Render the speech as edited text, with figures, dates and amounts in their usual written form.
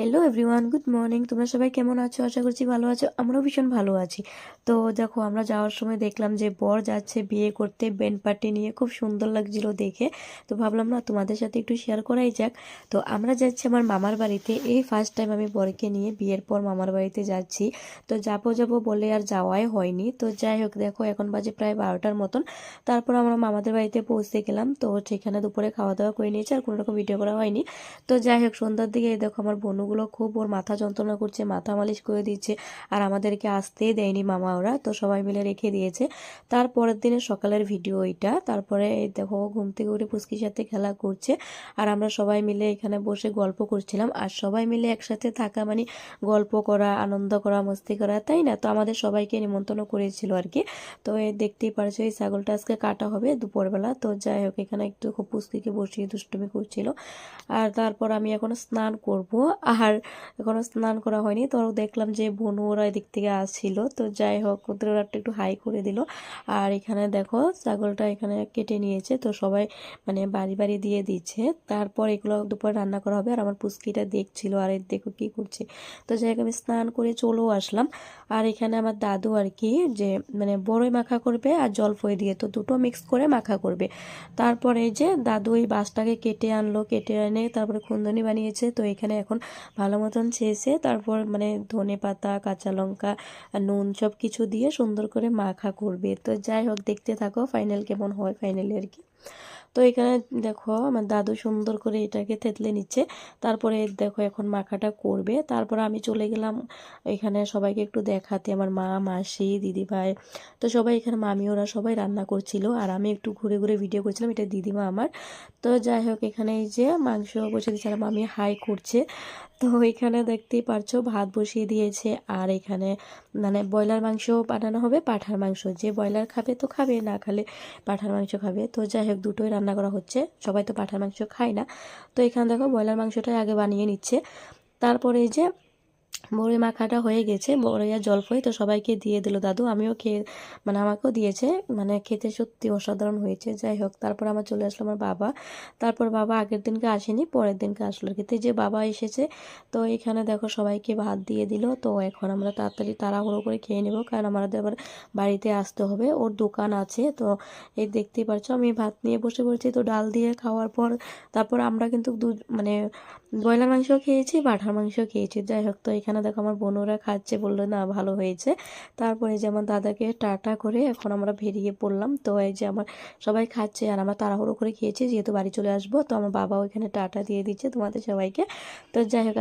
Hello everyone, good morning. তোমরা সবাই কেমন আছো? আশা করছি ভালো আছো। আমরাও ভীষণ ভালো আছি। তো দেখো, আমরা যাওয়ার সময় দেখলাম যে বর যাচ্ছে বিয়ে করতে ব্যান্ড পার্টি নিয়ে, খুব সুন্দর লাগছিল দেখে। তো ভাবলাম না তোমাদের সাথে একটু শেয়ার করাই যাক। তো আমরা যাচ্ছি আমার মামার বাড়িতে। এই ফার্স্ট টাইম আমি বরকে নিয়ে বিয়ের পর মামার বাড়িতে যাচ্ছি। তো যাবো যাবো বলে আর যাওয়াই হয়নি। তো যাই হোক, দেখো এখন বাজে প্রায় 12টার মতন। তারপর আমরা মামাদের বাড়িতে পৌঁছে গেলাম। তো সেখানে দুপুরে খাওয়া দাওয়া করে নিয়েছি, আর কোনো রকম ভিডিও করা হয়নি। তো যাই হোক, সন্ধ্যার দিকে এই দেখো আমার বোনগুলো খুব ওর মাথা যন্ত্রণা করছে, মাথা মালিশ করে দিচ্ছে। আর আমাদেরকে আসতেই দেয়নি মামা, ওরা তো সবাই মিলে রেখে দিয়েছে। তারপরের দিনে সকালের ভিডিও এটা। তারপরে এই দেখো ঘুম থেকে উঠে পুচকির সাথে খেলা করছে, আর আমরা সবাই মিলে এখানে বসে গল্প করছিলাম। আর সবাই মিলে একসাথে থাকা মানে গল্প করা, আনন্দ করা, মস্তি করা, তাই না? তো আমাদের সবাইকে নিমন্ত্রণ করেছিল আর কি। তো এই দেখতেই পারছো, এই ছাগলটা আজকে কাটা হবে দুপুরবেলা। তো যাই হোক, এখানে একটু খুব পুচকিকে বসিয়ে দুষ্টুমি করছিল। আর তারপর আমি এখন স্নান করব। আর এখনো স্নান করা হয়নি। তো দেখলাম যে বনু ওরা এদিক থেকে আসছিল। তো যাই হোক, ওদের ওরা একটু হাই করে দিল। আর এখানে দেখো ছাগলটা এখানে কেটে নিয়েছে, তো সবাই মানে বাড়ি বাড়ি দিয়ে দিচ্ছে। তারপর এগুলো দুপুরে রান্না করা হবে। আর আমার পুচকিটা দেখছিল, আর এই দেখো কি করছে। তো যাই হোক, আমি স্নান করে চলেও আসলাম। আর এখানে আমার দাদু আর কি যে মানে বড়ই মাখা করবে আর জলফই দিয়ে, তো দুটো মিক্স করে মাখা করবে। তারপরে এই যে দাদু এই বাঁশটাকে কেটে আনলো, কেটে এনে তারপরে খুন্দনি বানিয়েছে। তো এখানে এখন ভালো মতন ছেঁচে তারপর মানে ধনে পাতা, কাঁচা লঙ্কা আর নুন সব কিছু দিয়ে সুন্দর করে মাখা করবে। তো যাই হোক, দেখতে থাকো ফাইনাল কেমন হয়, ফাইনালি আর কি। তো এখানে দেখো আমার দাদু সুন্দর করে এটাকে থেতলে নিচ্ছে। তারপরে দেখো এখন মাখাটা করবে। তারপর আমি চলে গেলাম এখানে সবাইকে একটু দেখাতে, আমার মা, মাসি, দিদিভাই। তো সবাই এখানে মামি ওরা সবাই রান্না করছিল, আর আমি একটু ঘুরে ঘুরে ভিডিও করছিলাম। এটা দিদিমা আমার। তো যাই হোক, এখানে এই যে মাংস বসে দিয়েছে, আর মামি হাই করছে। তো এখানে দেখতেই পারছো ভাত বসিয়ে দিয়েছে। আর এখানে মানে ব্রয়লার মাংস বানানো হবে, পাঁঠার মাংস। যে ব্রয়লার খাবে তো খাবে, না খালে পাঁঠার মাংস খাবে। তো যাই হোক, দুটোই রান্না করা হচ্ছে। সবাই তো পাঁঠার মাংস খায় না। তো এখানে দেখো ব্রয়লার মাংসটাই আগে বানিয়ে নিচ্ছে। তারপরে এই যে বড়ি মাখাটা হয়ে গেছে, বড়ি আর জলপাই তো সবাইকে দিয়ে দিল দাদু। আমিও খেয়ে মানে আমাকেও দিয়েছে। মানে খেতে সত্যি অসাধারণ হয়েছে। যাই হোক, তারপর আমার চলে আসলো আমার বাবা। তারপর বাবা আগের দিনকে আসেনি, পরের দিনকে আসলো আর কি। তো এই যে বাবা এসেছে। তো এখানে দেখো সবাইকে ভাত দিয়ে দিল। তো এখন আমরা তাড়াতাড়ি তাড়াহুড়ো করে খেয়ে নেবো, কারণ আমাদের আবার বাড়িতে আসতে হবে, ওর দোকান আছে। তো এই দেখতেই পারছো আমি ভাত নিয়ে বসে পড়েছি। তো ডাল দিয়ে খাওয়ার পর তারপর আমরা কিন্তু মানে ব্রয়লার মাংস খেয়েছি, পাঁঠার মাংস খেয়েছি। যাই হোক, তো এখানে দেখো আমার বোনরা খাচ্ছে, বললো না ভালো হয়েছে। তারপরে যে আমার দাদাকে টাটা করে এখন আমরা বেরিয়ে পড়লাম। তো এই যে আমার সবাই খাচ্ছে, আর আমরা তাড়াহুড়ো করে খেয়েছি যেহেতু বাড়ি চলে আসবো। তো আমার বাবাও এখানে টাটা দিয়ে দিচ্ছে তোমাদের সবাইকে। তো যাই হোক।